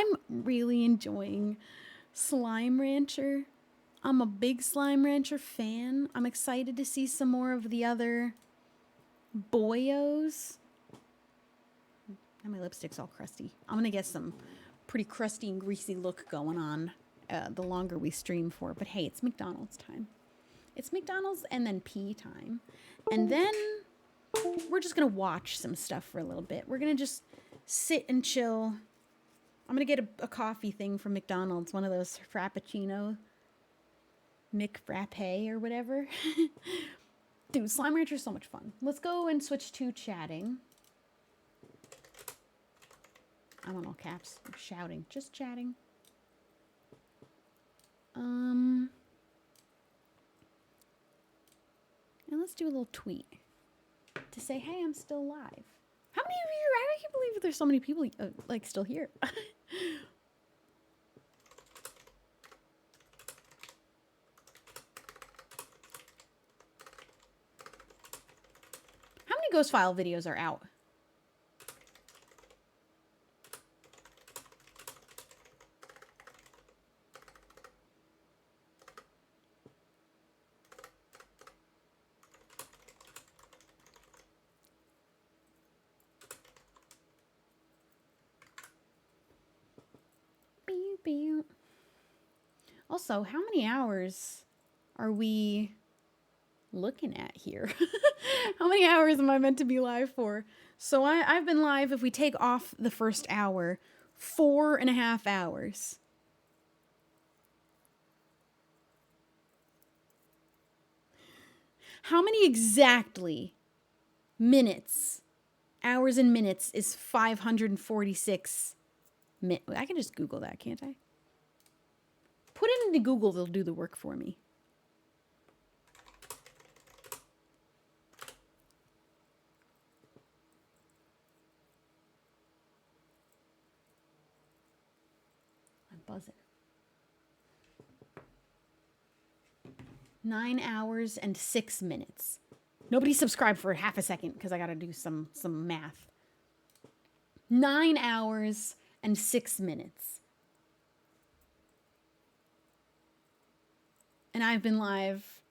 I'm really enjoying Slime Rancher. I'm a big Slime Rancher fan. I'm excited to see some more of the other boyos. And my lipstick's all crusty. I'm gonna get some pretty crusty and greasy look going on the longer we stream for. But hey, it's McDonald's time. It's McDonald's and then pee time. And then we're just gonna watch some stuff for a little bit. We're gonna just sit and chill. I'm gonna get a coffee thing from McDonald's, one of those Frappuccino, McFrappe or whatever. Dude, Slime Rancher is so much fun. Let's go and switch to chatting. I'm on all caps. I'm shouting. Just chatting. And let's do a little tweet to say, hey, I'm still alive. How many of you? I can't believe there's so many people like still here. How many Ghost File videos are out? Also, how many hours are we looking at here? How many hours am I meant to be live for? So I've been live, if we take off the first hour, 4.5 hours. How many exactly minutes, hours and minutes is 546 minutes? I can just Google that, can't I? Put it into Google, they'll do the work for me. I'm buzzing. 9 hours and 6 minutes. Nobody subscribed for half a second because I got to do some math. 9 hours and 6 minutes. And I've been live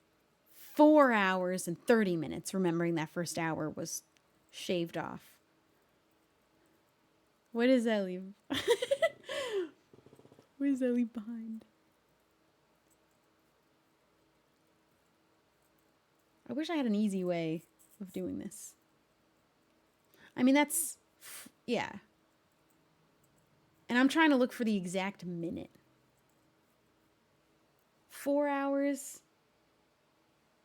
4 hours and 30 minutes, remembering that first hour was shaved off. What does that leave? What does that leave behind? I wish I had an easy way of doing this. I mean, that's, yeah. And I'm trying to look for the exact minute. 4 hours,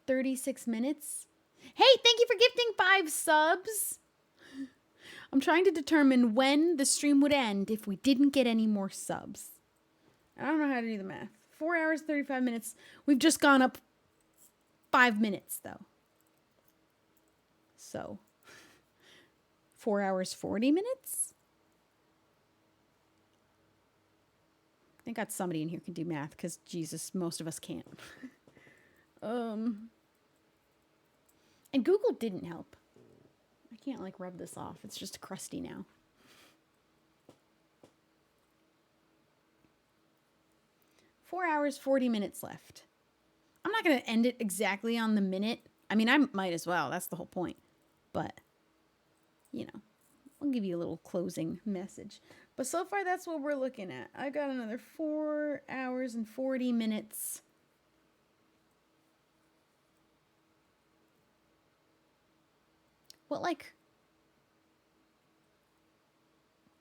36 minutes. Hey, thank you for gifting 5 subs. I'm trying to determine when the stream would end if we didn't get any more subs. I don't know how to do the math. 4 hours, 35 minutes. We've just gone up 5 minutes, though. So, 4 hours, 40 minutes? I got somebody in here can do math, because Jesus, most of us can't. And Google didn't help. I can't, like, rub this off. It's just crusty now. Four hours, 40 minutes left. I'm not going to end it exactly on the minute. I mean, I might as well. That's the whole point. But, you know, I'll give you a little closing message. But so far, that's what we're looking at. I got another 4 hours and 40 minutes. What, like,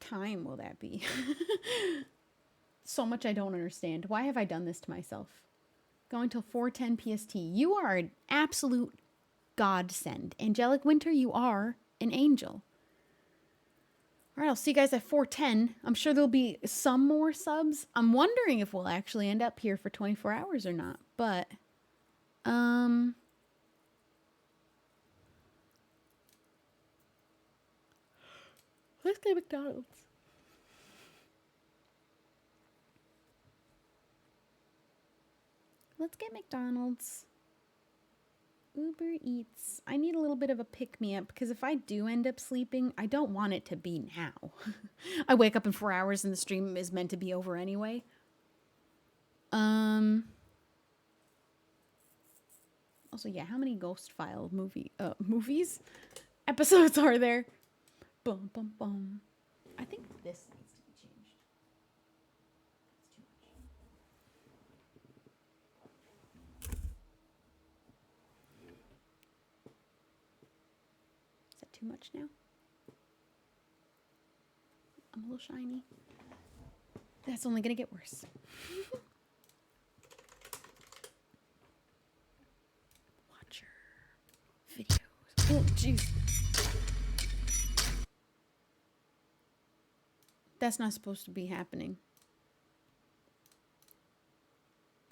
time will that be? So much I don't understand. Why have I done this to myself? Going till 4:10 PST. You are an absolute godsend. Angelic Winter, you are an angel. All right, I'll see you guys at 4:10. I'm sure there'll be some more subs. I'm wondering if we'll actually end up here for 24 hours or not. But, let's get McDonald's. Let's get McDonald's. Uber Eats. I need a little bit of a pick-me-up because if I do end up sleeping, I don't want it to be now. I wake up in 4 hours and the stream is meant to be over anyway. Also, yeah, how many Ghost File movies? Episodes are there? Bum, bum, bum. I think this needs to be changed. Is that too much now? I'm a little shiny. That's only gonna get worse. Watcher videos. Oh, jeez. That's not supposed to be happening.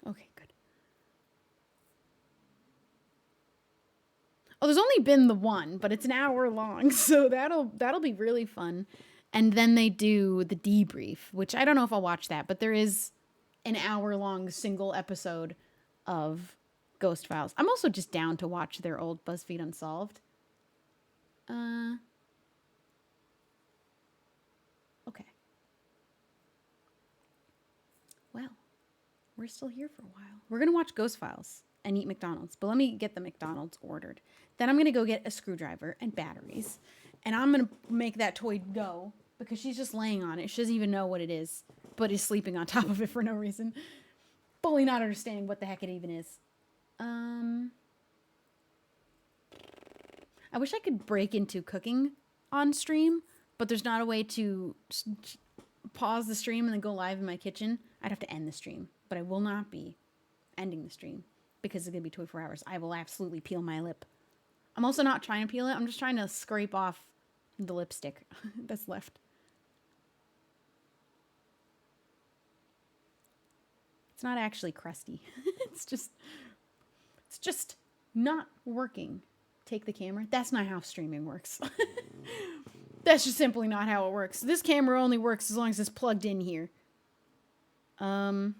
Okay, good. Oh, there's only been the one, but it's an hour long, so that'll be really fun. And then they do the debrief, which I don't know if I'll watch that, but there is an hour-long single episode of Ghost Files. I'm also just down to watch their old BuzzFeed Unsolved. Okay. Well, we're still here for a while. We're going to watch Ghost Files and eat McDonald's, but let me get the McDonald's ordered. Then I'm going to go get a screwdriver and batteries, and I'm going to make that toy go because she's just laying on it. She doesn't even know what it is, but is sleeping on top of it for no reason. Fully not understanding what the heck it even is. I wish I could break into cooking on stream, but there's not a way to pause the stream and then go live in my kitchen. I'd have to end the stream, but I will not be ending the stream because it's going to be 24 hours. I will absolutely peel my lip. I'm also not trying to peel it. I'm just trying to scrape off the lipstick that's left. It's not actually crusty. It's just not working. Take the camera. That's not how streaming works. That's just simply not how it works. This camera only works as long as it's plugged in here. Also,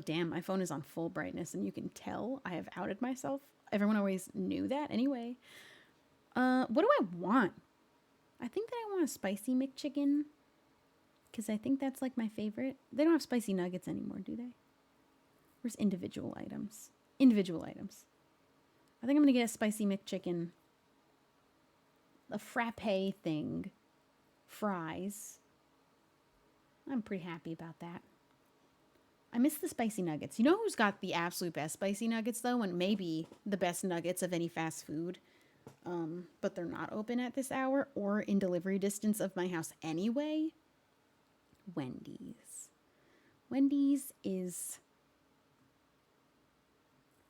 damn, my phone is on full brightness and you can tell I have outed myself. Everyone always knew that anyway. What do I want? I think that I want a spicy McChicken because I think that's like my favorite. They don't have spicy nuggets anymore, do they? Where's individual items? Individual items. I think I'm going to get a spicy McChicken. A frappe thing. Fries. I'm pretty happy about that. I miss the spicy nuggets. You know who's got the absolute best spicy nuggets, though? And maybe the best nuggets of any fast food. But they're not open at this hour or in delivery distance of my house anyway. Wendy's. Wendy's is,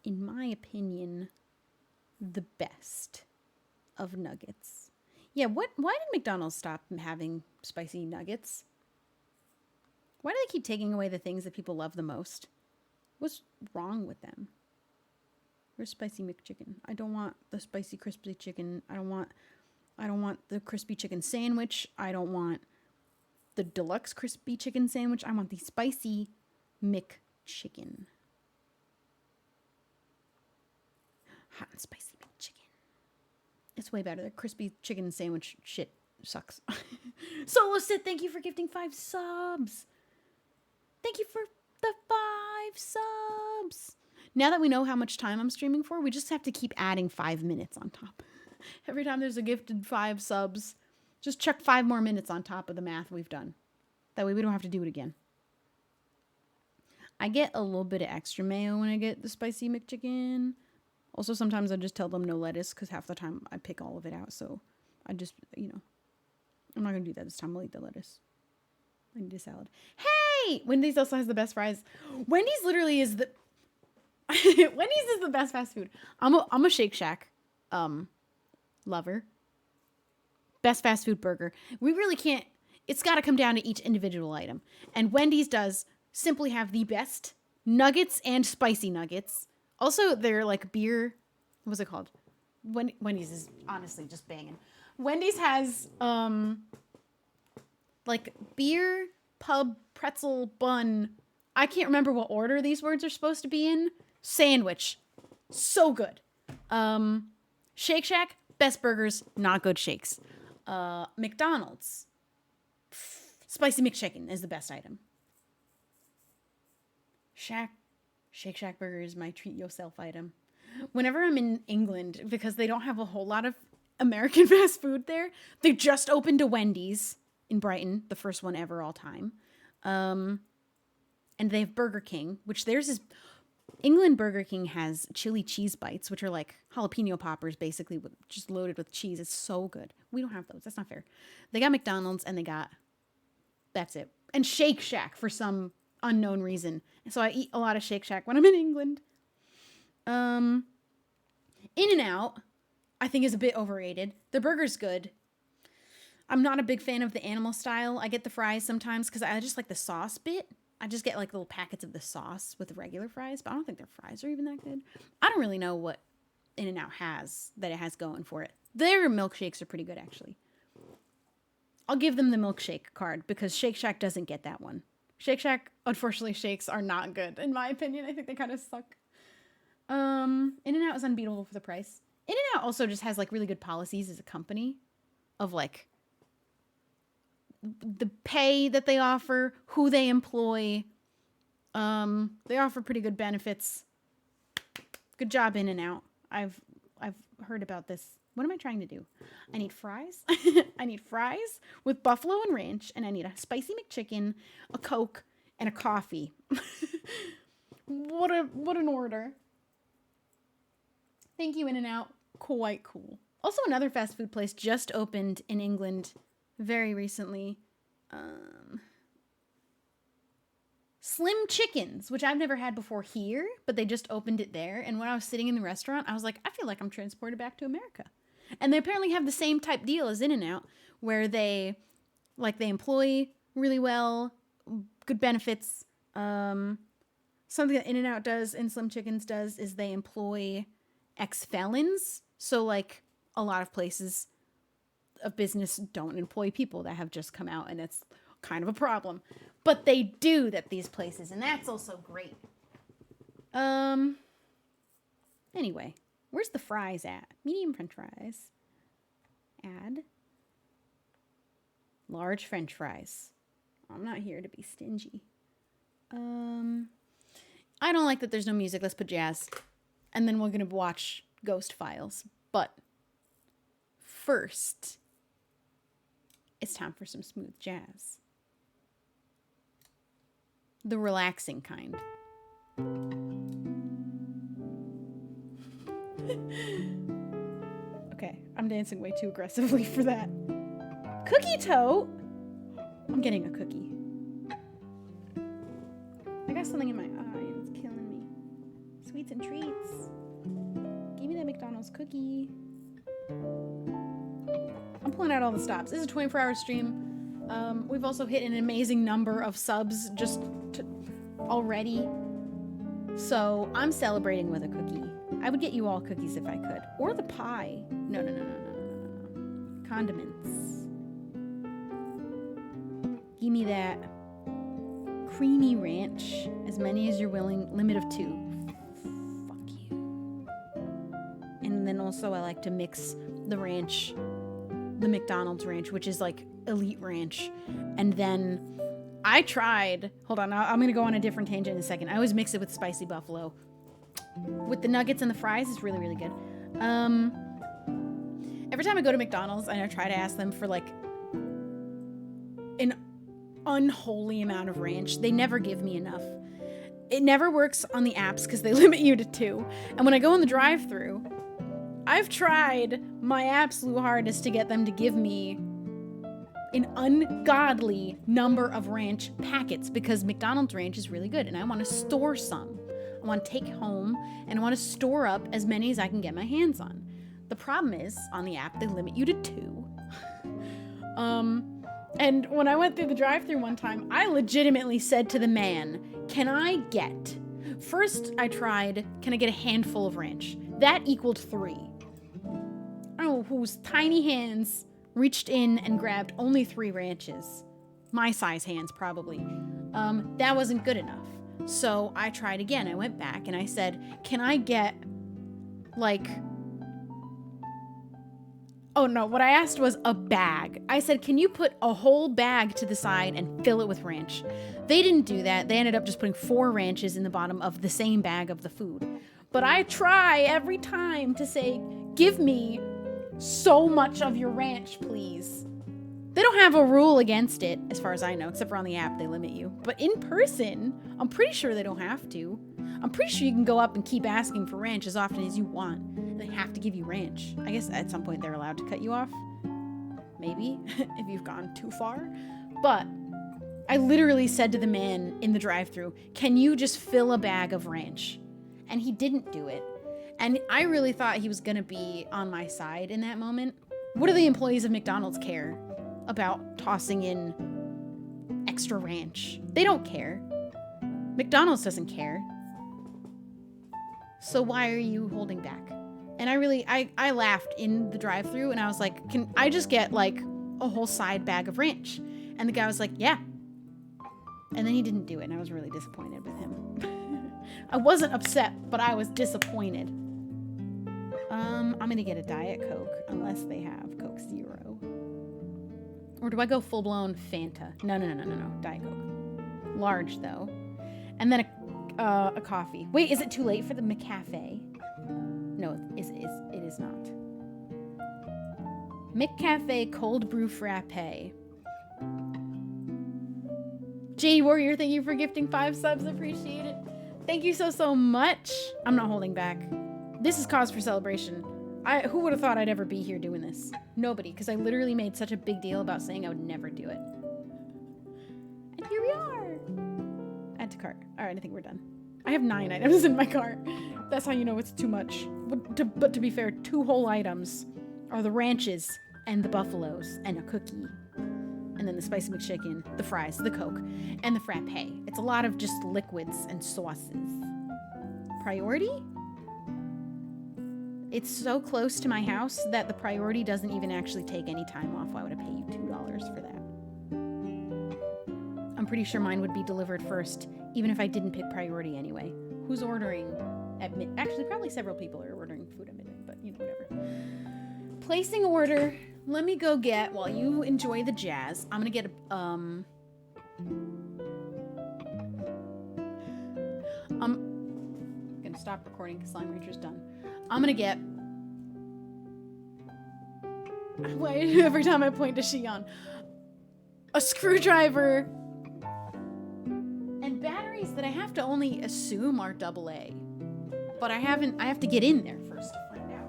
in my opinion, the best of nuggets. Yeah, why did McDonald's stop having spicy nuggets? Why do they keep taking away the things that people love the most? What's wrong with them? Where's spicy McChicken? I don't want the spicy crispy chicken. I don't want the crispy chicken sandwich. I don't want the deluxe crispy chicken sandwich. I want the spicy McChicken. Hot and spicy McChicken. It's way better. The crispy chicken sandwich shit sucks. Solo Sid, thank you for gifting 5 subs. Thank you for the 5 subs. Now that we know how much time I'm streaming for, we just have to keep adding 5 minutes on top. Every time there's a gifted 5 subs, just chuck 5 more minutes on top of the math we've done. That way we don't have to do it again. I get a little bit of extra mayo when I get the spicy McChicken. Also, sometimes I just tell them no lettuce because half the time I pick all of it out. So I just, I'm not going to do that this time. I'll eat the lettuce. I need a salad. Hey! Wendy's also has the best fries. Wendy's literally is the... Wendy's is the best fast food. I'm a Shake Shack lover. Best fast food burger. We really can't... It's got to come down to each individual item. And Wendy's does simply have the best nuggets and spicy nuggets. Also, they're like beer... What's it called? Wendy's is honestly just banging. Wendy's has like beer, pub, pretzel, bun. I can't remember what order these words are supposed to be in. Sandwich. So good. Shake Shack, best burgers, not good shakes. McDonald's, spicy McChicken is the best item. Shake Shack burger is my treat yourself item. Whenever I'm in England, because they don't have a whole lot of American fast food there, they just opened a Wendy's in Brighton, the first one ever all time. And they have Burger King, which theirs is... England Burger King has chili cheese bites, which are like jalapeno poppers, basically, just loaded with cheese. It's so good. We don't have those. That's not fair. They got McDonald's and they got... That's it. And Shake Shack for some unknown reason. So I eat a lot of Shake Shack when I'm in England. In-N-Out, I think, is a bit overrated. The burger's good. I'm not a big fan of the animal style. I get the fries sometimes because I just like the sauce bit. I just get like little packets of the sauce with the regular fries, but I don't think their fries are even that good. I don't really know what In-N-Out has that it has going for it. Their milkshakes are pretty good, actually. I'll give them the milkshake card because Shake Shack doesn't get that one. Shake Shack, unfortunately, shakes are not good, in my opinion. I think they kind of suck. In-N-Out is unbeatable for the price. In-N-Out also just has like really good policies as a company of like the pay that they offer, who they employ. They offer pretty good benefits. Good job, In-N-Out. I've heard about this. What am I trying to do? I need fries. I need fries with buffalo and ranch, and I need a spicy McChicken, a Coke, and a coffee. What an order. Thank you, In-N-Out. Quite cool. Also, another fast food place just opened in England very recently. Slim Chickens, which I've never had before here, but they just opened it there. And when I was sitting in the restaurant, I was like, I feel like I'm transported back to America. And they apparently have the same type deal as In-N-Out, where they employ really well, good benefits. Something that In-N-Out does and Slim Chickens does is they employ ex-felons. So like a lot of places of business don't employ people that have just come out, and it's kind of a problem. But they do at these places, and that's also great. Anyway, where's the fries at? Medium french fries. Add. Large french fries. I'm not here to be stingy. I don't like that there's no music. Let's put jazz. And then we're going to watch Ghost Files. But first, it's time for some smooth jazz. The relaxing kind. Okay, I'm dancing way too aggressively for that. Cookie tote? I'm getting a cookie. I got something in my eye and it's killing me. Sweets and treats. Give me that McDonald's cookie. I'm pulling out all the stops. This is a 24-hour stream. We've also hit an amazing number of subs already. So I'm celebrating with a cookie. I would get you all cookies if I could. Or the pie. No. Condiments. Give me that creamy ranch. As many as you're willing. Limit of 2. Fuck you. And then also I like to mix the ranch, the McDonald's ranch, which is like elite ranch. And then I tried, hold on, I'm gonna go on a different tangent in a second. I always mix it with spicy buffalo. With the nuggets and the fries, it's really, really good. Every time I go to McDonald's and I try to ask them for like an unholy amount of ranch, they never give me enough. It never works on the apps because they limit you to 2. And when I go in the drive-thru, I've tried my absolute hardest to get them to give me an ungodly number of ranch packets because McDonald's ranch is really good and I want to store some. I want to take home and I want to store up as many as I can get my hands on. The problem is, on the app, they limit you to 2. And when I went through the drive-thru one time, I legitimately said to the man, can I get... First, I tried, can I get a handful of ranch? That equaled 3. I don't know whose tiny hands reached in and grabbed only 3 ranches. My size hands, probably. That wasn't good enough. So I tried again. I went back and I said, can I get, like, Oh no, what I asked was a bag. I said, can you put a whole bag to the side and fill it with ranch? They didn't do that. They ended up just putting 4 ranches in the bottom of the same bag of the food. But I try every time to say, give me so much of your ranch, please. They don't have a rule against it, as far as I know, except for on the app, they limit you. But in person, I'm pretty sure they don't have to. I'm pretty sure you can go up and keep asking for ranch as often as you want. And they have to give you ranch. I guess at some point they're allowed to cut you off. Maybe, if you've gone too far. But I literally said to the man in the drive-thru, can you just fill a bag of ranch? And he didn't do it. And I really thought he was gonna be on my side in that moment. What do the employees of McDonald's care about tossing in extra ranch? They don't care. McDonald's doesn't care. So why are you holding back? And I laughed in the drive-thru and I was like, can I just get like a whole side bag of ranch? And the guy was like, yeah. And then he didn't do it and I was really disappointed with him. I wasn't upset, but I was disappointed. I'm gonna get a Diet Coke unless they have Coke Zero. Or do I go full-blown Fanta? No. Diet Coke. Large, though. And then a coffee. Wait, is it too late for the McCafe? No, it is not. McCafe Cold Brew Frappe. JD Warrior, thank you for gifting 5 subs. Appreciate it. Thank you so much. I'm not holding back. This is cause for celebration. Who would have thought I'd ever be here doing this? Nobody, because I literally made such a big deal about saying I would never do it. And here we are. Add to cart. All right, I think we're done. I have 9 items in my cart. That's how you know it's too much. But to be fair, 2 whole items are the ranches and the buffaloes and a cookie. And then the spicy McChicken, the fries, the Coke, and the frappe. It's a lot of just liquids and sauces. Priority? It's so close to my house that the priority doesn't even actually take any time off. Why would I pay you $2 for that? I'm pretty sure mine would be delivered first, even if I didn't pick priority anyway. Who's ordering at midnight? Actually, probably several people are ordering food at midnight, but you know, whatever. Placing order. Let me go get, while you enjoy the jazz, I'm gonna get a, I'm gonna stop recording because Slime Rancher's done. I'm gonna get, wait, every time I point to Shion, a screwdriver and batteries that I have to only assume are AA. But I have to get in there first to find out.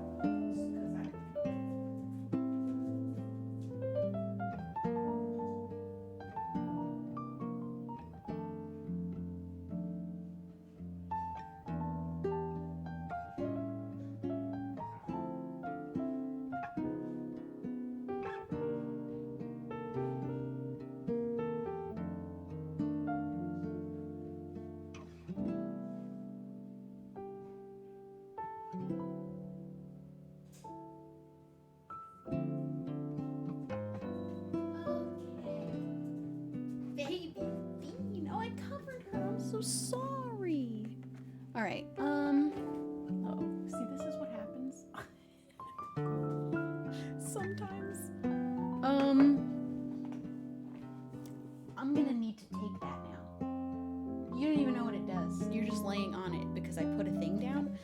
Sorry. All right. Oh, see, this is what happens. Sometimes. I'm gonna need to take that now. You don't even know what it does. You're just laying on it because I put a thing down.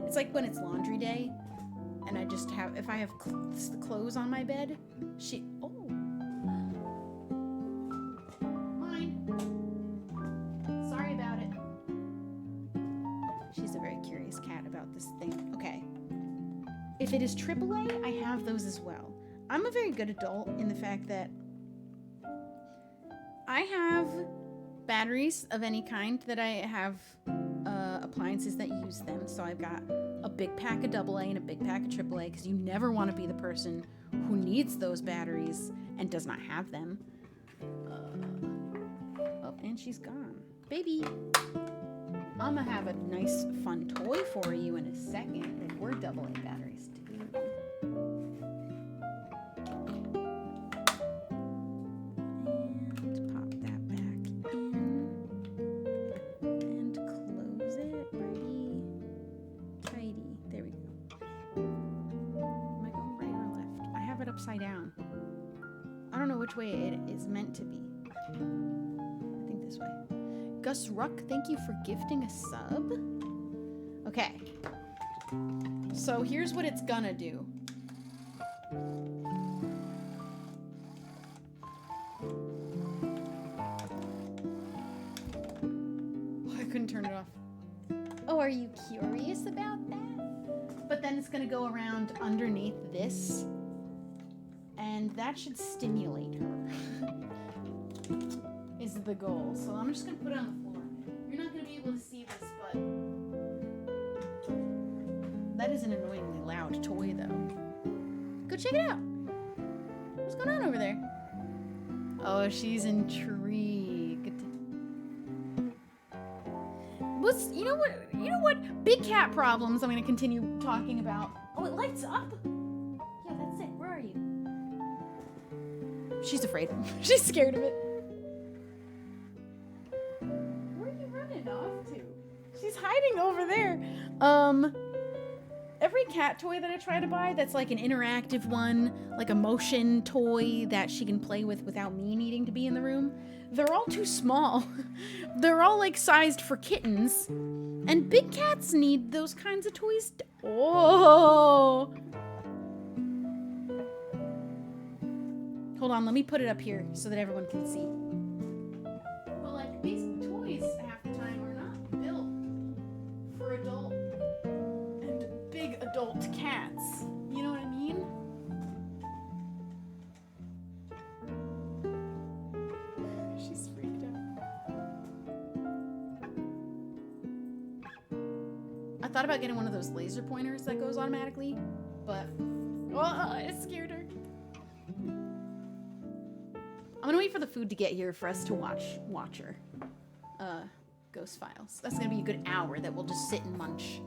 It's like when it's laundry day and I just have, if I have clothes on my bed, oh. If it is AAA, I have those as well. I'm a very good adult in the fact that I have batteries of any kind that I have appliances that use them. So I've got a big pack of AA and a big pack of AAA because you never want to be the person who needs those batteries and does not have them. Oh, and she's gone. Baby! I'm gonna have a nice fun toy for you in a second. Like, we're AA batteries too. And pop that back in. And close it. Righty. Tighty. There we go. way it is meant to be. I think this way. Gus Ruck, thank you for gifting a sub. Okay. So here's what it's gonna do. Oh, I couldn't turn it off. Oh, are you curious about that? But then it's gonna go around underneath this, and that should stimulate her. Is the goal. So I'm just gonna put it on the floor. You're not gonna be able to see this, but that is an annoyingly loud toy, though. Go check it out. What's going on over there? Oh, she's intrigued. You know what? Big cat problems I'm gonna continue talking about. Oh, it lights up. Yeah, that's it. Where are you? She's afraid. She's scared of it. Where are you running off to? She's hiding over there. Every cat toy that I try to buy that's like an interactive one, like a motion toy that she can play with without me needing to be in the room, they're all too small. They're all like sized for kittens. And big cats need those kinds of toys. Oh! Hold on, let me put it up here so that everyone can see. But like, these toys half the time are not built for adult and big adult cats. You know what I mean? She's freaked out. I thought about getting one of those laser pointers that goes automatically, but it scared her. I'm gonna wait for the food to get here for us to watch her. Ghost Files. That's gonna be a good hour that we'll just sit and munch.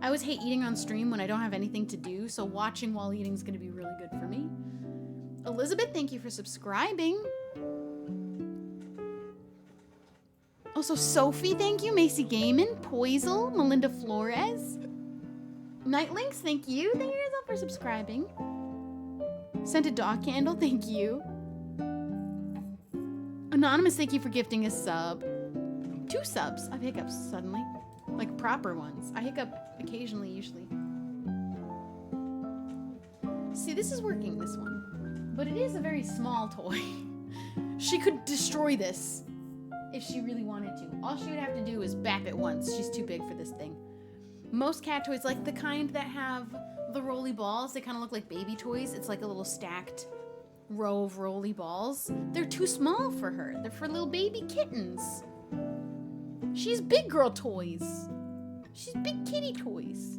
I always hate eating on stream when I don't have anything to do, so watching while eating is gonna be really good for me. Elizabeth, thank you for subscribing. Also, Sophie, thank you. Macy Gaiman, Poisel, Melinda Flores. Nightlinks, thank you. Thank you all for subscribing. Scented Dog Candle, thank you. Anonymous, thank you for gifting a sub. 2 subs. I have hiccups suddenly. Like proper ones. I hiccup occasionally, usually. See, this is working, this one. But it is a very small toy. She could destroy this if she really wanted to. All she would have to do is bap it once. She's too big for this thing. Most cat toys, like the kind that have the rolly balls, they kind of look like baby toys. It's like a little stacked row of rolly balls. They're too small for her. They're for little baby kittens. She's big girl toys. She's big kitty toys.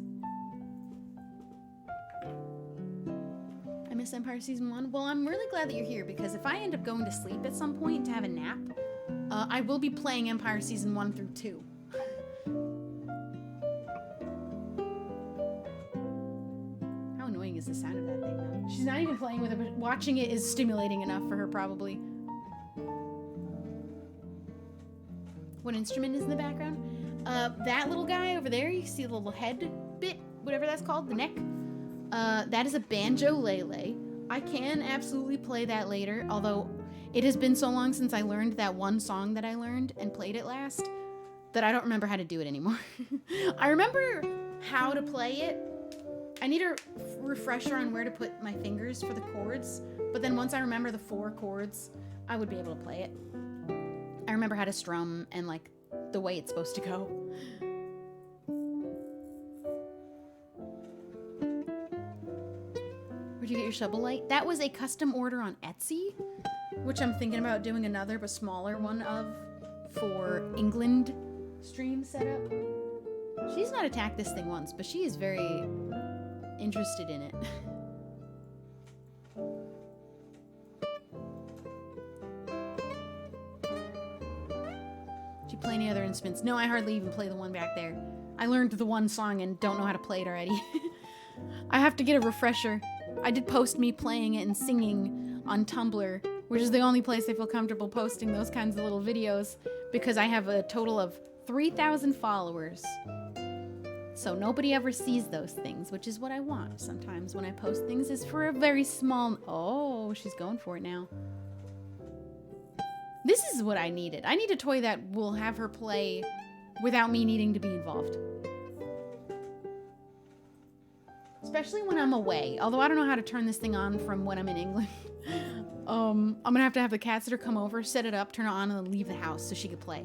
I miss Empire Season 1. Well, I'm really glad that you're here, because if I end up going to sleep at some point to have a nap, I will be playing Empire Season 1 through 2. How annoying is the sound of that thing, though? She's not even playing with it, but watching it is stimulating enough for her, probably. What instrument is in the background? That little guy over there, you see the little head bit, whatever that's called, the neck. That is a banjo-lele. I can absolutely play that later, although it has been so long since I learned that one song that I learned and played it last that I don't remember how to do it anymore. I remember how to play it. I need a refresher on where to put my fingers for the chords, but then once I remember the 4 chords, I would be able to play it. I remember how to strum and like the way it's supposed to go. Where'd you get your Shubble light? That was a custom order on Etsy, which I'm thinking about doing another but smaller one of for England stream setup. She's not attacked this thing once, but she is very interested in it. Do you play any other instruments? No, I hardly even play the one back there. I learned the one song and don't know how to play it already. I have to get a refresher. I did post me playing it and singing on Tumblr, which is the only place I feel comfortable posting those kinds of little videos, because I have a total of 3,000 followers. So nobody ever sees those things, which is what I want sometimes when I post things, is for a very small... Oh, she's going for it now. This is what I needed. I need a toy that will have her play without me needing to be involved. Especially when I'm away. Although I don't know how to turn this thing on from when I'm in England. I'm gonna have to have the cat sitter come over, set it up, turn it on, and then leave the house so she could play.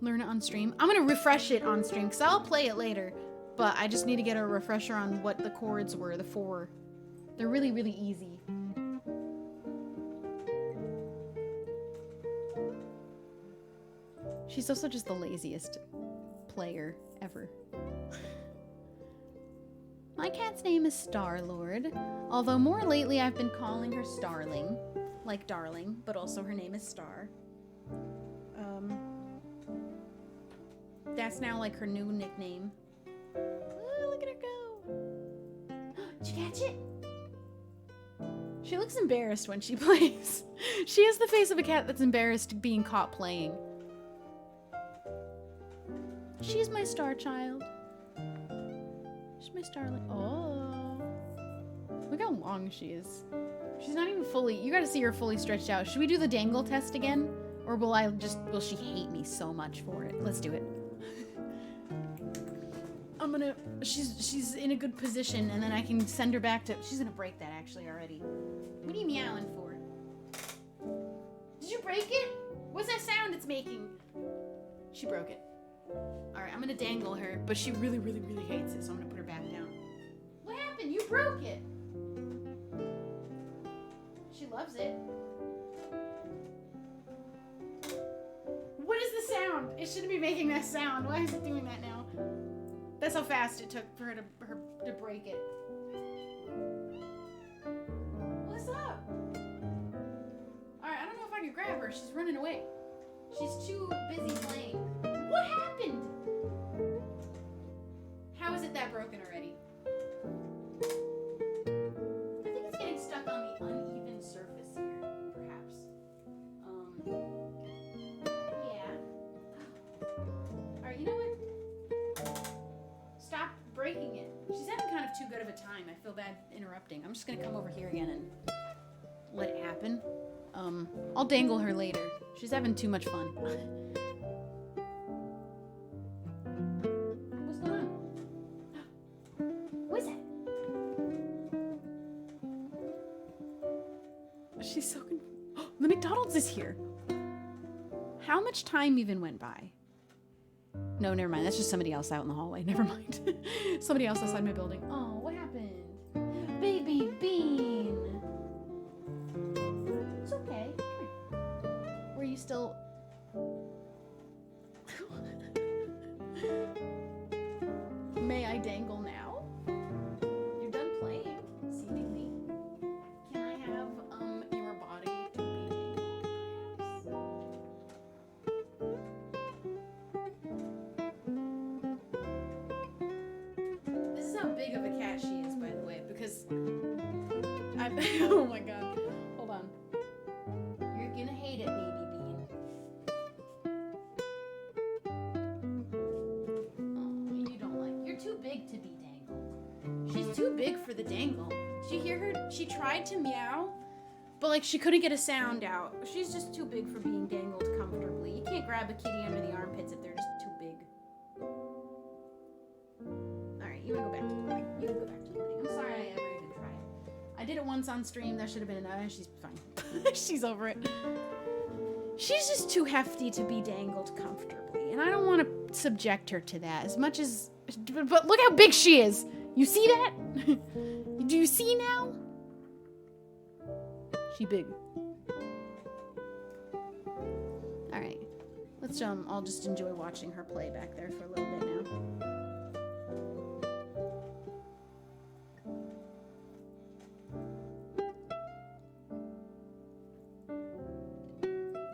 Learn it on stream. I'm gonna refresh it on stream because I'll play it later. But I just need to get a refresher on what the chords were, the 4. They're really, really easy. She's also just the laziest player ever. My cat's name is Star-Lord, although more lately I've been calling her Starling, like darling, but also her name is Star. That's now like her new nickname. Oh, look at her go. Did you catch it? She looks embarrassed when she plays. She has the face of a cat that's embarrassed being caught playing. She's my star child. She's my starling. Oh. Look how long she is. She's not even fully, you gotta see her fully stretched out. Should we do the dangle test again? Or will she hate me so much for it? Let's do it. She's in a good position and then I can send her back to, she's gonna break that actually already. What are you meowing for? Did you break it? What's that sound it's making? She broke it. Alright, I'm gonna dangle her, but she really, really, really hates it, so I'm gonna put her back down. What happened? You broke it! She loves it. What is the sound? It shouldn't be making that sound. Why is it doing that now? That's how fast it took for her to break it. What's up? Alright, I don't know if I can grab her. She's running away. She's too busy playing. What happened? How is it that broken already? I think it's getting stuck on the uneven surface here, perhaps. Yeah. Alright, you know what? Stop breaking it. She's having kind of too good of a time. I feel bad interrupting. I'm just gonna come over here again and let it happen. I'll dangle her later. She's having too much fun. What's going on? What is that? She's so confused. The McDonald's is here. How much time even went by? No, never mind. That's just somebody else out in the hallway. Never mind. Somebody else outside my building. Oh, what happened? Baby Bean. It's okay. Come here. Were you still... May I dangle now? You're done playing, seemingly. Can I have, your body to be dangled, perhaps? This is how big of a cat she is, by the way, because oh my god. Hold on. You're gonna hate it, baby bean. Oh, you don't like. You're too big to be dangled. She's too big for the dangle. Did you hear her? She tried to meow, but like she couldn't get a sound out. She's just too big for being dangled comfortably. You can't grab a kitty under the armpits if they're just too big. Alright, you wanna go back to playing. You can go back to playing. I'm sorry I ever even tried. I did it once on stream. That should have been enough. She's fine. She's over it. She's just too hefty to be dangled comfortably. And I don't want to subject her to that as much as... But look how big she is. You see that? Do you see now? She big. Alright. Let's, I'll just enjoy watching her play back there for a little bit now.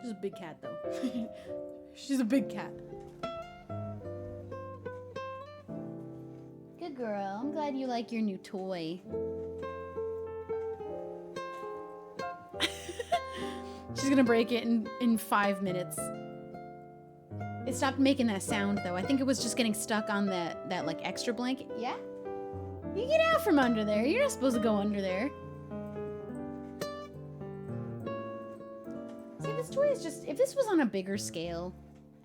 She's a big cat, though. She's a big cat. Good girl. I'm glad you like your new toy. She's gonna break it in 5 minutes. It stopped making that sound, though. I think it was just getting stuck on that like, extra blanket. Yeah? You get out from under there. You're not supposed to go under there. this toy is just, if this was on a bigger scale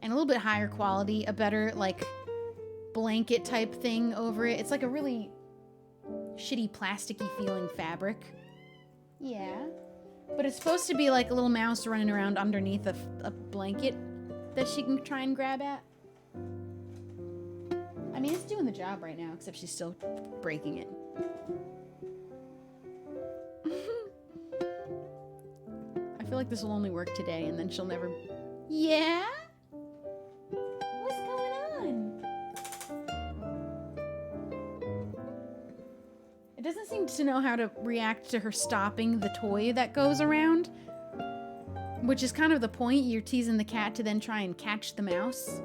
and a little bit higher quality, a better, like, blanket type thing over it. It's like a really shitty plasticky feeling fabric. Yeah. But it's supposed to be like a little mouse running around underneath a blanket that she can try and grab at. I mean, it's doing the job right now, except she's still breaking it. I feel like this will only work today, and then she'll never... Yeah? What's going on? It doesn't seem to know how to react to her stopping the toy that goes around, which is kind of the point. You're teasing the cat to then try and catch the mouse.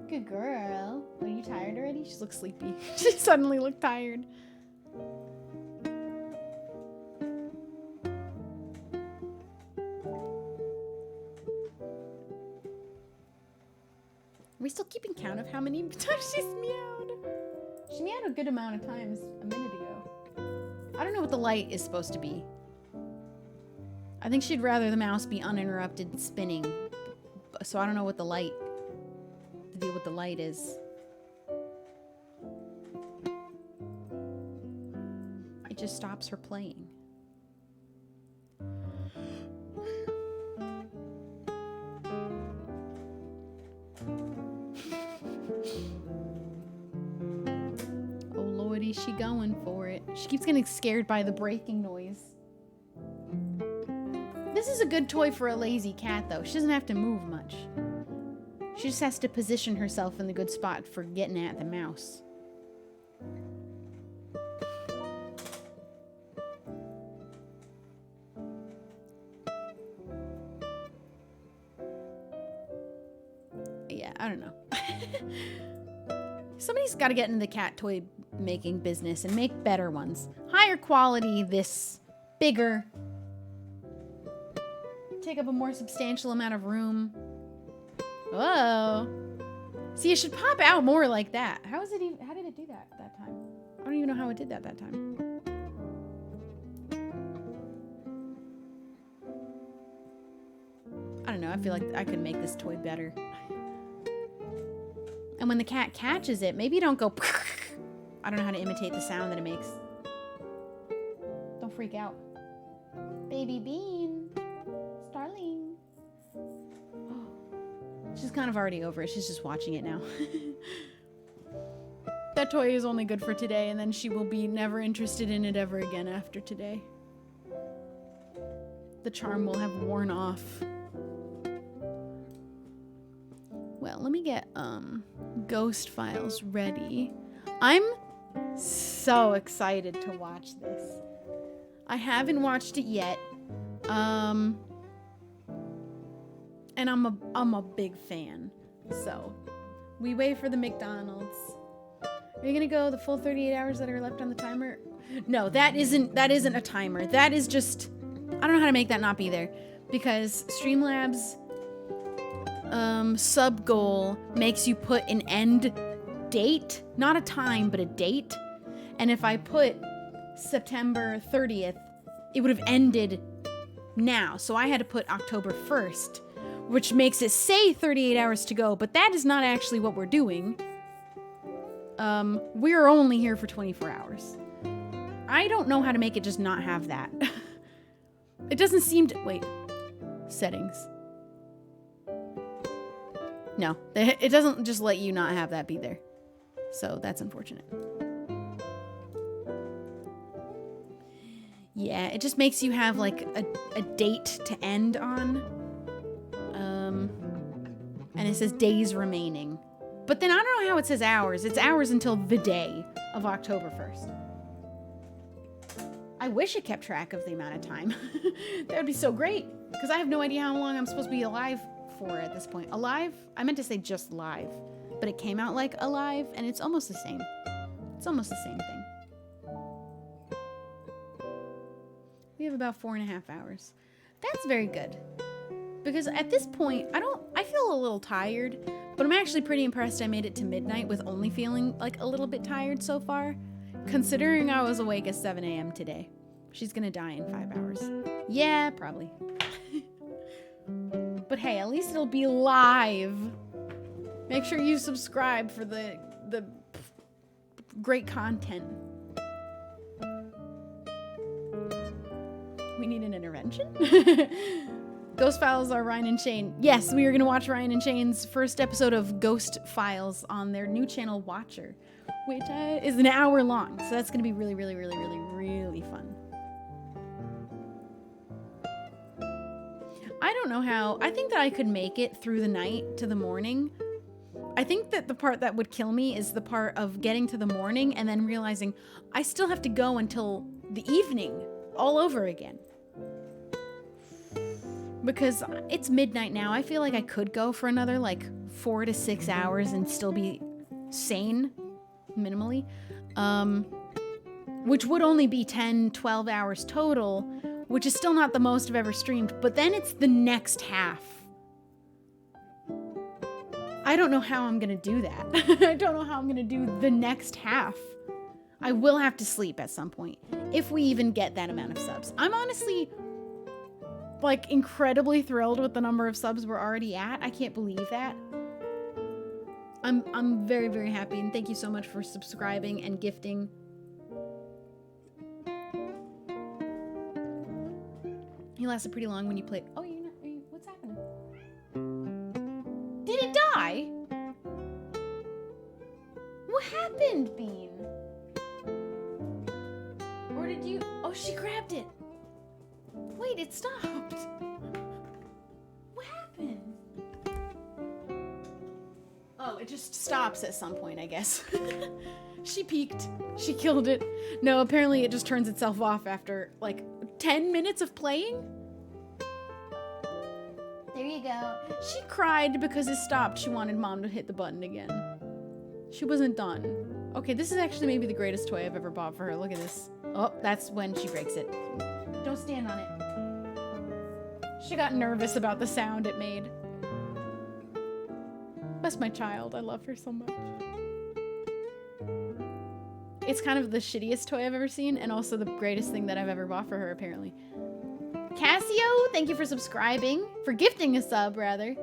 Good girl. Are you tired already? She looks sleepy. She suddenly looked tired. Are we still keeping count of how many times she's meowed? She meowed a good amount of times a minute ago. I don't know what the light is supposed to be. I think she'd rather the mouse be uninterrupted spinning. So I don't know what the light... the deal with the light is. It just stops her playing. Oh lordy, she going for it. She keeps getting scared by the breaking noise. This is a good toy for a lazy cat though. She doesn't have to move much. She just has to position herself in the good spot for getting at the mouse. Yeah, I don't know. Somebody's got to get into the cat toy making business and make better ones. Higher quality, this bigger. Take up a more substantial amount of room. Whoa. See, it should pop out more like that. How did it do that time? I don't even know how it did that time. I don't know. I feel like I could make this toy better. And when the cat catches it, maybe don't go... I don't know how to imitate the sound that it makes. Don't freak out. Baby Bean. Starling. She's kind of already over it. She's just watching it now. That toy is only good for today, and then she will be never interested in it ever again after today. The charm will have worn off. Well, let me get Ghost Files ready. I'm so excited to watch this. I haven't watched it yet. And I'm a big fan. So, we wait for the McDonald's. Are you gonna go the full 38 hours that are left on the timer? No, that isn't a timer. That is just, I don't know how to make that not be there, because Streamlabs sub goal makes you put an end date, not a time, but a date. And if I put September 30th, it would have ended now. So I had to put October 1st. Which makes it say 38 hours to go, but that is not actually what we're doing. We're only here for 24 hours. I don't know how to make it just not have that. It doesn't seem to... Wait. Settings. No, it doesn't just let you not have that be there. So that's unfortunate. Yeah, it just makes you have like a date to end on. And it says days remaining. But then I don't know how it says hours. It's hours until the day of October 1st. I wish it kept track of the amount of time. That would be so great. Because I have no idea how long I'm supposed to be alive for at this point. Alive? I meant to say just live. But it came out like alive, and it's almost the same. It's almost the same thing. We have about 4.5 hours. That's very good. Because at this point, I feel a little tired, but I'm actually pretty impressed I made it to midnight with only feeling like a little bit tired so far, considering I was awake at 7 a.m. today. She's gonna die in 5 hours. Yeah, probably. But hey, at least it'll be live. Make sure you subscribe for the great content. We need an intervention. Ghost Files are Ryan and Shane. Yes, we are going to watch Ryan and Shane's first episode of Ghost Files on their new channel, Watcher, which is an hour long. So that's going to be really, really, really, really, really fun. I don't know how. I think that I could make it through the night to the morning. I think that the part that would kill me is the part of getting to the morning and then realizing I still have to go until the evening all over again. Because it's midnight now. I feel like I could go for another like 4 to 6 hours and still be sane, minimally. Which would only be 10, 12 hours total, which is still not the most I've ever streamed. But then it's the next half. I don't know how I'm going to do that. I don't know how I'm going to do the next half. I will have to sleep at some point, if we even get that amount of subs. I'm honestly, like, incredibly thrilled with the number of subs we're already at. I can't believe that. I'm very, very happy, and thank you so much for subscribing and gifting. You lasted pretty long when you played. Oh, you're not. What's happening? Did it die? What happened, Bean? Or did you? Oh, she grabbed it. Wait, it stopped. What happened? Oh, it just stops at some point, I guess. She peeked. She killed it. No, apparently it just turns itself off after like 10 minutes of playing. There you go. She cried because it stopped. She wanted mom to hit the button again. She wasn't done. Okay, this is actually maybe the greatest toy I've ever bought for her. Look at this. Oh, that's when she breaks it. Don't stand on it. She got nervous about the sound it made. That's my child. I love her so much. It's kind of the shittiest toy I've ever seen, and also the greatest thing that I've ever bought for her, apparently. Cassio, thank you for subscribing. For gifting a sub, rather.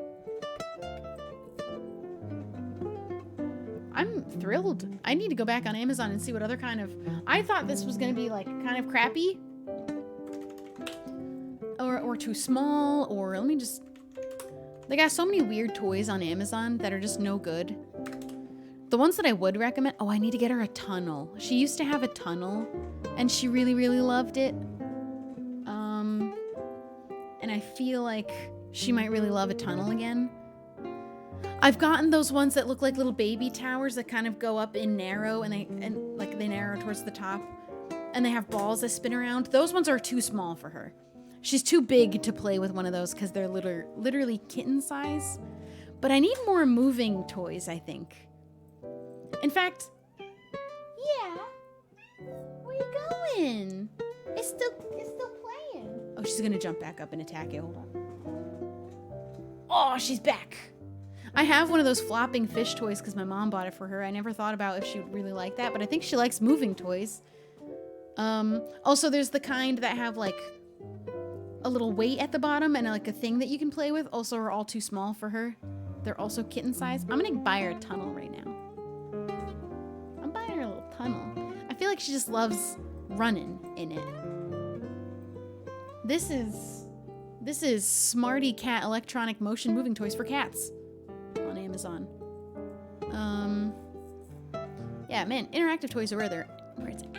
I'm thrilled. I need to go back on Amazon and see what other kind of... I thought this was going to be, like, kind of crappy. Or too small, or let me just... They got so many weird toys on Amazon that are just no good. The ones that I would recommend... Oh, I need to get her a tunnel. She used to have a tunnel, and she really, really loved it. And I feel like she might really love a tunnel again. I've gotten those ones that look like little baby towers that kind of go up in narrow, and they narrow towards the top, and they have balls that spin around. Those ones are too small for her. She's too big to play with one of those because they're literally kitten size. But I need more moving toys, I think. In fact, yeah. Where you going? It's still playing. Oh, she's gonna jump back up and attack it. Hold on. Oh, she's back. I have one of those flopping fish toys because my mom bought it for her. I never thought about if she would really like that, but I think she likes moving toys. Also, there's the kind that have like a little weight at the bottom and like a thing that you can play with. Also, are all too small for her. They're also kitten size. I'm gonna buy her a tunnel right now. I'm buying her a little tunnel. I feel like she just loves running in it. This is Smarty Cat electronic motion moving toys for cats on Amazon. Yeah, man, interactive toys are where it's at.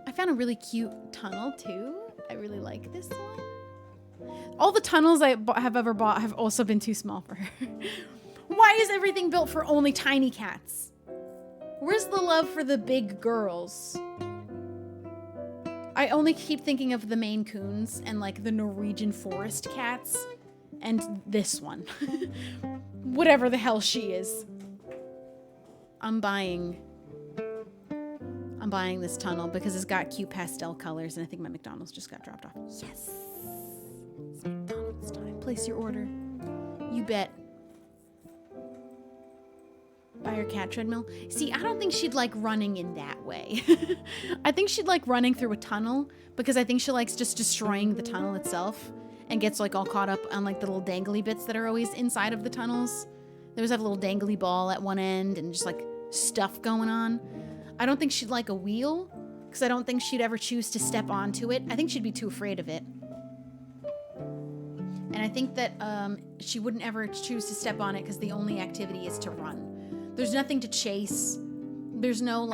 I found a really cute tunnel too. I really like this one. All the tunnels I have ever bought have also been too small for her. Why is everything built for only tiny cats? Where's the love for the big girls? I only keep thinking of the Maine Coons and like the Norwegian forest cats and this one. Whatever the hell she is. I'm buying this tunnel because it's got cute pastel colors and I think my McDonald's just got dropped off. Yes! It's McDonald's time. Place your order. You bet. Buy her cat treadmill. See, I don't think she'd like running in that way. I think she'd like running through a tunnel because I think she likes just destroying the tunnel itself and gets like all caught up on like the little dangly bits that are always inside of the tunnels. They always have a little dangly ball at one end and just like stuff going on. I don't think she'd like a wheel because I don't think she'd ever choose to step onto it. I think she'd be too afraid of it. And I think that she wouldn't ever choose to step on it because the only activity is to run. There's nothing to chase. There's no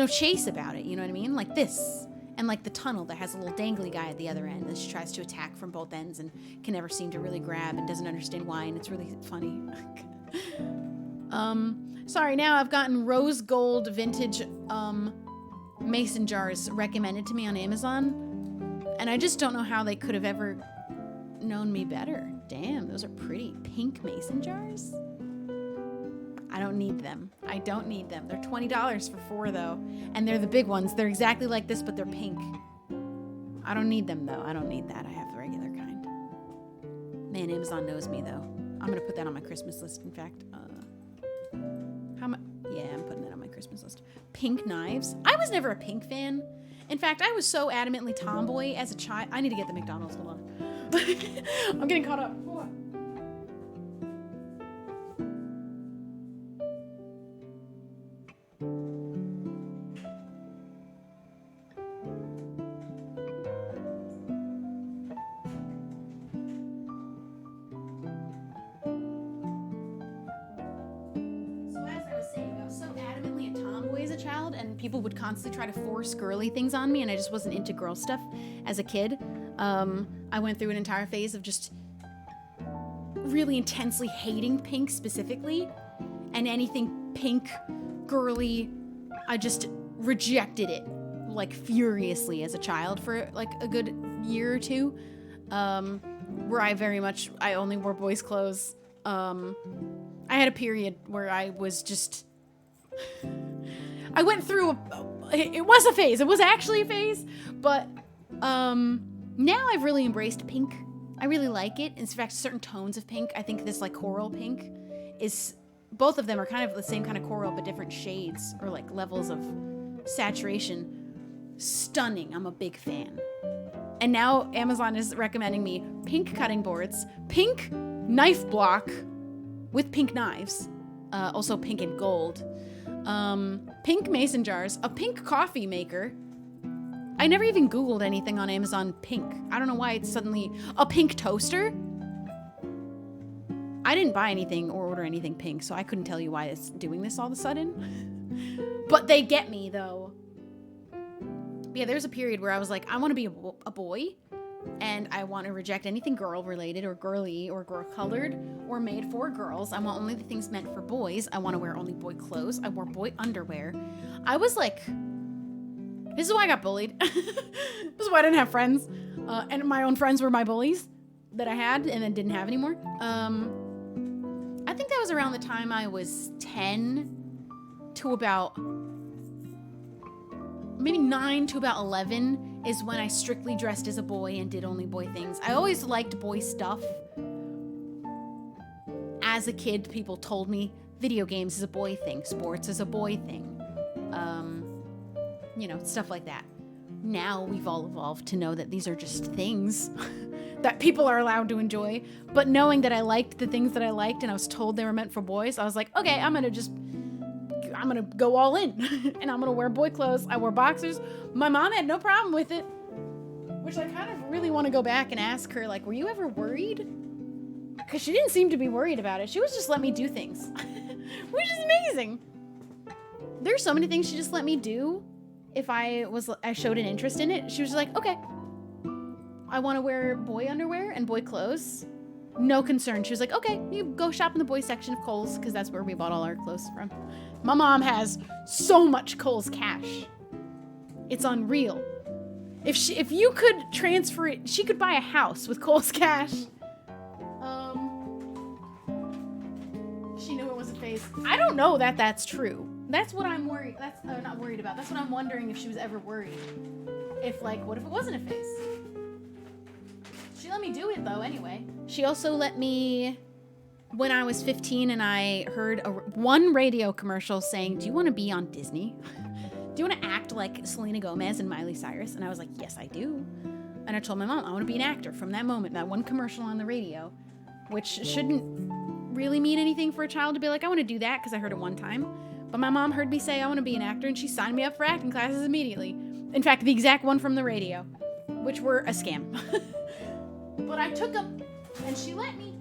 chase about it, you know what I mean? Like this. And like the tunnel that has a little dangly guy at the other end that she tries to attack from both ends and can never seem to really grab and doesn't understand why, and it's really funny. Sorry, now I've gotten rose gold vintage mason jars recommended to me on Amazon, and I just don't know how they could have ever known me better. Damn, those are pretty. Pink mason jars? I don't need them. I don't need them. They're $20 for 4 though. And they're the big ones. They're exactly like this, but they're pink. I don't need them though. I don't need that. I have the regular kind. Man, Amazon knows me though. I'm gonna put that on my Christmas list, in fact. Yeah, I'm putting that on my Christmas list. Pink knives. I was never a pink fan. In fact, I was so adamantly tomboy as a child. I need to get the McDonald's. Hold on. I'm getting caught up. Hold on. People would constantly try to force girly things on me, and I just wasn't into girl stuff as a kid. I went through an entire phase of just really intensely hating pink specifically, and anything pink, girly, I just rejected it like furiously as a child for like a good year or two, where I only wore boys' clothes. I had a period where I was just... I went through it was a phase. It was actually a phase, but now I've really embraced pink. I really like it. In fact, certain tones of pink. I think this like coral pink is, both of them are kind of the same kind of coral, but different shades or like levels of saturation. Stunning. I'm a big fan. And now Amazon is recommending me pink cutting boards, pink knife block with pink knives, also pink and gold. Pink mason jars, a pink coffee maker. I never even Googled anything on Amazon pink. I don't know why it's suddenly a pink toaster. I didn't buy anything or order anything pink, so I couldn't tell you why it's doing this all of a sudden. But they get me though. But yeah, there's a period where I was like, I want to be a boy, and I want to reject anything girl related or girly or girl colored or made for girls. I want only the things meant for boys. I want to wear only boy clothes. I wore boy underwear. I was like, this is why I got bullied. This is why I didn't have friends. And my own friends were my bullies that I had and then didn't have anymore. I think that was around the time I was 10 to about, maybe 9 to about 11 is when I strictly dressed as a boy and did only boy things. I always liked boy stuff. As a kid, people told me video games is a boy thing, sports is a boy thing. You know, stuff like that. Now we've all evolved to know that these are just things that people are allowed to enjoy. But knowing that I liked the things that I liked and I was told they were meant for boys, I was like, okay, I'm gonna go all in and I'm gonna wear boy clothes. I wore boxers. My mom had no problem with it, which I kind of really want to go back and ask her, like, were you ever worried? Because she didn't seem to be worried about it. She was just let me do things, which is amazing. There's so many things she just let me do. If I showed an interest in it, she was just like, okay, I want to wear boy underwear and boy clothes. No concern. She was like, okay, you go shop in the boys section of Kohl's, because that's where we bought all our clothes from. My mom has so much Kohl's cash. It's unreal. If you could transfer it, she could buy a house with Kohl's cash. She knew it was a phase. I don't know that that's true. That's what I'm worried. That's not worried about. That's what I'm wondering if she was ever worried. If like, what if it wasn't a phase? She let me do it though anyway. She also let me when I was 15 and I heard one radio commercial saying, do you want to be on Disney? Do you want to act like Selena Gomez and Miley Cyrus? And I was like, yes, I do. And I told my mom, I want to be an actor. From that moment, that one commercial on the radio, which shouldn't really mean anything for a child to be like, I want to do that because I heard it one time. But my mom heard me say, I want to be an actor, and she signed me up for acting classes immediately. In fact, the exact one from the radio, which were a scam. But I took them, and she let me.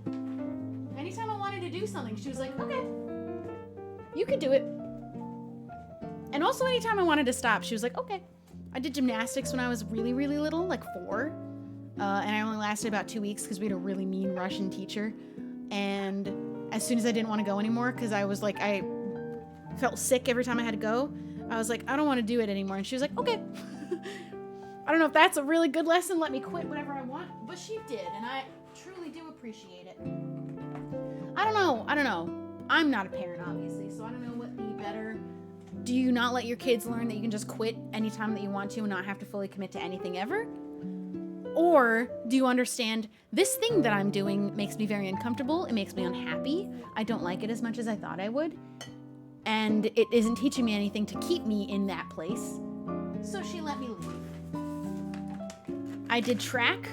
Anytime I wanted to do something, she was like, okay, you could do it. And also anytime I wanted to stop, she was like, okay. I did gymnastics when I was really, really little, like 4. And I only lasted about 2 weeks because we had a really mean Russian teacher. And as soon as I didn't want to go anymore, because I was like, I felt sick every time I had to go, I was like, I don't want to do it anymore. And she was like, okay. I don't know if that's a really good lesson. Let me quit whenever I want. But she did, and I truly do appreciate it. I don't know. I'm not a parent, obviously, so I don't know what the better... Do you not let your kids learn that you can just quit anytime that you want to and not have to fully commit to anything ever? Or do you understand, this thing that I'm doing makes me very uncomfortable, it makes me unhappy, I don't like it as much as I thought I would, and it isn't teaching me anything to keep me in that place, so she let me leave. I did track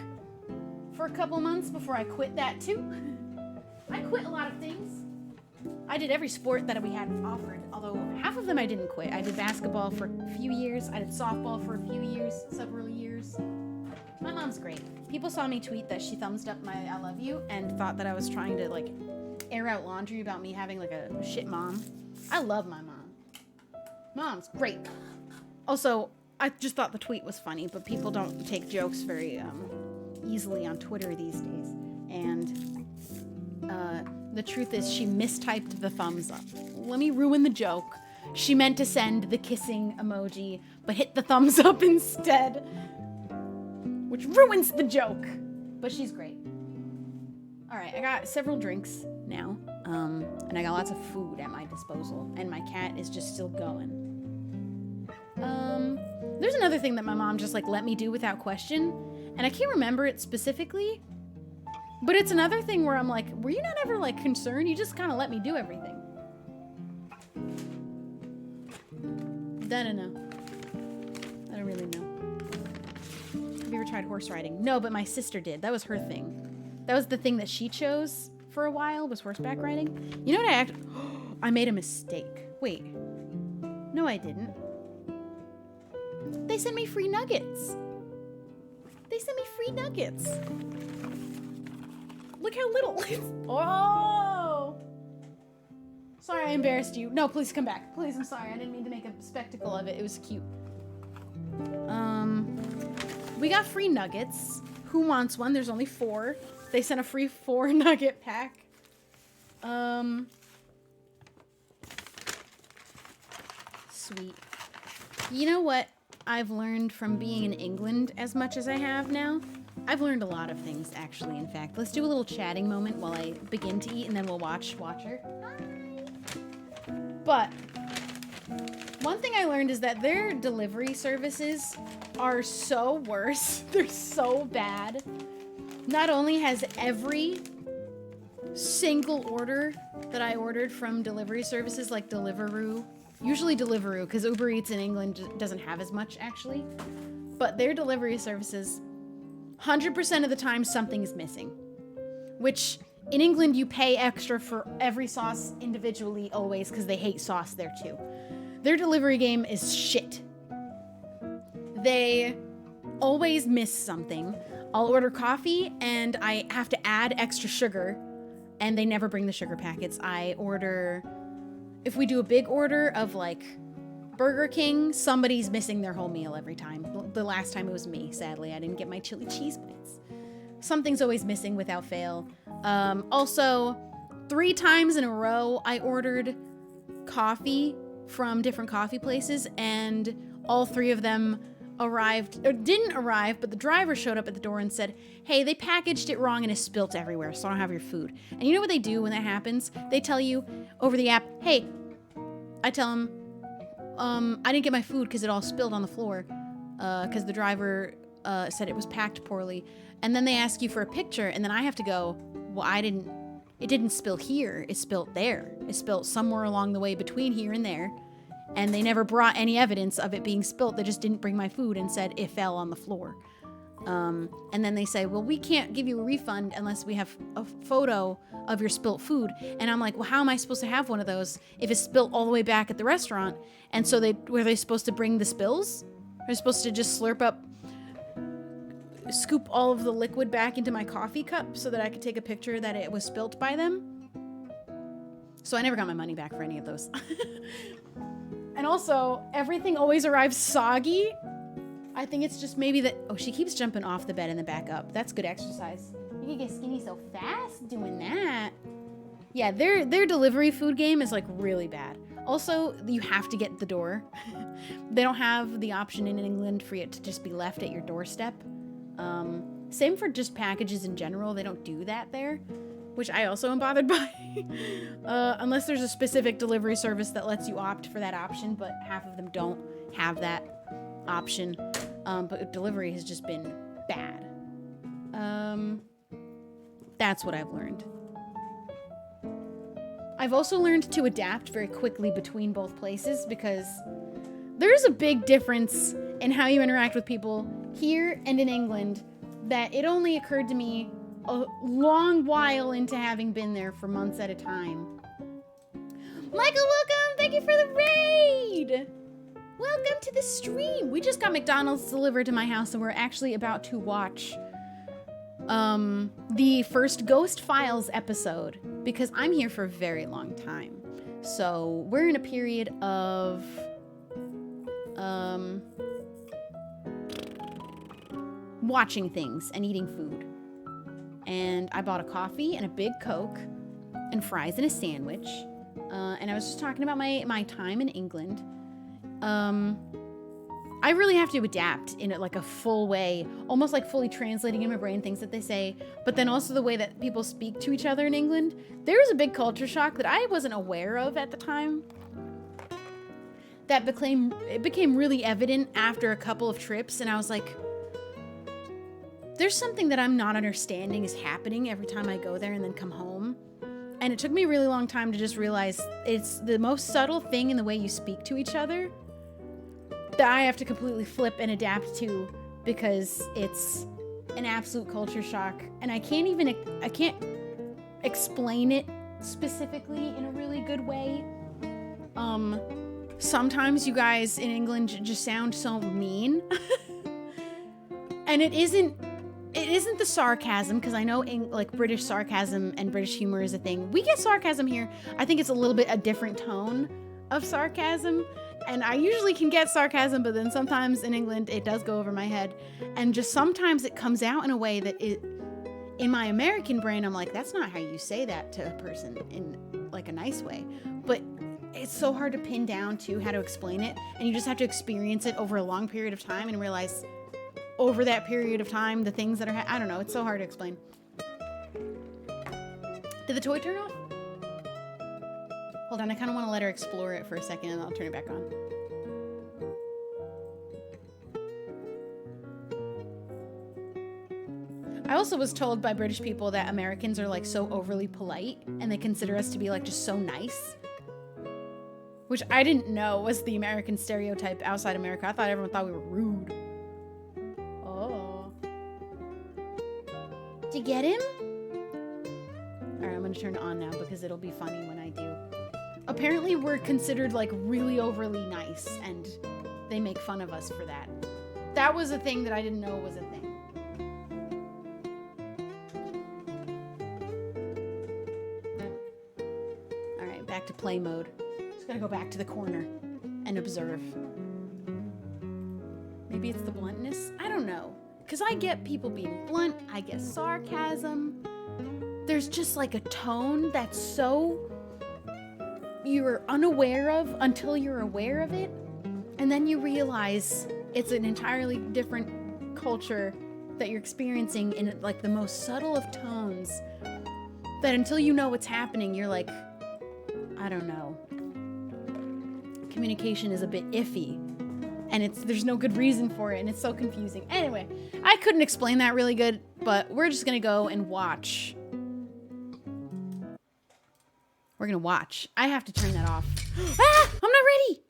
for a couple months before I quit that too. I quit a lot of things. I did every sport that we had offered, although half of them I didn't quit. I did basketball for a few years. I did softball for a few years, several years. My mom's great. People saw me tweet that she thumbs up my I love you and thought that I was trying to like air out laundry about me having like a shit mom. I love my mom. Mom's great. Also, I just thought the tweet was funny, but people don't take jokes very easily on Twitter these days. And the truth is she mistyped the thumbs up. Let me ruin the joke. She meant to send the kissing emoji, but hit the thumbs up instead, which ruins the joke. But she's great. All right, I got several drinks now, and I got lots of food at my disposal, and my cat is just still going. There's another thing that my mom just like let me do without question, and I can't remember it specifically. But it's another thing where I'm like, were you not ever like concerned? You just kind of let me do everything. I don't know. I don't really know. Have you ever tried horse riding? No, but my sister did. That was her thing. That was the thing that she chose for a while, was horseback riding. You know what I made a mistake. Wait. No, I didn't. They sent me free nuggets. Look how little. Oh! Sorry, I embarrassed you. No, please come back. Please, I'm sorry. I didn't mean to make a spectacle of it. It was cute. We got free nuggets. Who wants one? There's only 4. They sent a free 4 nugget pack. Sweet. You know what I've learned from being in England as much as I have now? I've learned a lot of things, actually, in fact. Let's do a little chatting moment while I begin to eat, and then we'll watch her. Hi! But one thing I learned is that their delivery services are so worse. They're so bad. Not only has every single order that I ordered from delivery services like Deliveroo, usually Deliveroo, because Uber Eats in England doesn't have as much, actually, but their delivery services, 100% of the time something is missing, which in England you pay extra for every sauce individually always because they hate sauce there too. Their delivery game is shit. They always miss something. I'll order coffee and I have to add extra sugar and they never bring the sugar packets. If we do a big order of like Burger King, somebody's missing their whole meal every time. The last time it was me, sadly. I didn't get my chili cheese bites. Something's always missing without fail. Also, 3 times in a row, I ordered coffee from different coffee places, and all 3 of them didn't arrive, but the driver showed up at the door and said, hey, they packaged it wrong and it's spilt everywhere, so I don't have your food. And you know what they do when that happens? They tell you over the app, hey, I tell them, I didn't get my food because it all spilled on the floor because the driver said it was packed poorly. And then they ask you for a picture, and then I have to go, well, I didn't it didn't spill here, it spilled there. It spilled somewhere along the way between here and there. And they never brought any evidence of it being spilt. They just didn't bring my food and said it fell on the floor. And then they say, well, we can't give you a refund unless we have a photo of your spilt food. And I'm like, well, how am I supposed to have one of those if it's spilt all the way back at the restaurant? And so were they supposed to bring the spills? They're supposed to just scoop all of the liquid back into my coffee cup so that I could take a picture that it was spilt by them. So I never got my money back for any of those. And also, everything always arrives soggy. I think it's just maybe that... Oh, she keeps jumping off the bed and then back up. That's good exercise. You can get skinny so fast doing that. Yeah, their delivery food game is like really bad. Also, you have to get the door. They don't have the option in England for it to just be left at your doorstep. Same for just packages in general. They don't do that there, which I also am bothered by. Unless there's a specific delivery service that lets you opt for that option, but half of them don't have that option. But delivery has just been bad. That's what I've learned. I've also learned to adapt very quickly between both places because there's a big difference in how you interact with people here and in England that it only occurred to me a long while into having been there for months at a time. Michael, welcome! Thank you for the raid! Welcome to the stream! We just got McDonald's delivered to my house and we're actually about to watch the first Ghost Files episode because I'm here for a very long time. So we're in a period of watching things and eating food. And I bought a coffee and a big Coke and fries and a sandwich. And I was just talking about my time in England. I really have to adapt in like a full way, almost like fully translating in my brain things that they say, but then also the way that people speak to each other in England. There's a big culture shock that I wasn't aware of at the time. That became really evident after a couple of trips, and I was like, there's something that I'm not understanding is happening every time I go there and then come home. And it took me a really long time to just realize it's the most subtle thing in the way you speak to each other that I have to completely flip and adapt to because it's an absolute culture shock. And I can't explain it specifically in a really good way. Sometimes you guys in England just sound so mean. And it isn't the sarcasm, because I know like British sarcasm and British humor is a thing. We get sarcasm here. I think it's a little bit a different tone of sarcasm. And I usually can get sarcasm, but then sometimes in England it does go over my head. And just sometimes it comes out in a way that in my American brain, I'm like, that's not how you say that to a person in like a nice way. But it's so hard to pin down to how to explain it. And you just have to experience it over a long period of time and realize over that period of time, the things that are, I don't know, it's so hard to explain. Did the toy turn off? Hold on, I kind of want to let her explore it for a second and I'll turn it back on. I also was told by British people that Americans are like so overly polite and they consider us to be like just so nice. Which I didn't know was the American stereotype outside America. I thought everyone thought we were rude. Oh. Did you get him? Alright, I'm gonna turn it on now because it'll be funny when I do. Apparently we're considered like really overly nice and they make fun of us for that. That was a thing that I didn't know was a thing. Alright, back to play mode. Just gotta go back to the corner and observe. Maybe it's the bluntness? I don't know. Because I get people being blunt, I get sarcasm. There's just like a tone that's so you're unaware of until you're aware of it. And then you realize it's an entirely different culture that you're experiencing in like the most subtle of tones that until you know what's happening, you're like, I don't know. Communication is a bit iffy. And there's no good reason for it, and it's so confusing. Anyway, I couldn't explain that really good, but we're just gonna go and watch We're gonna watch. I have to turn that off. Ah! I'm not ready!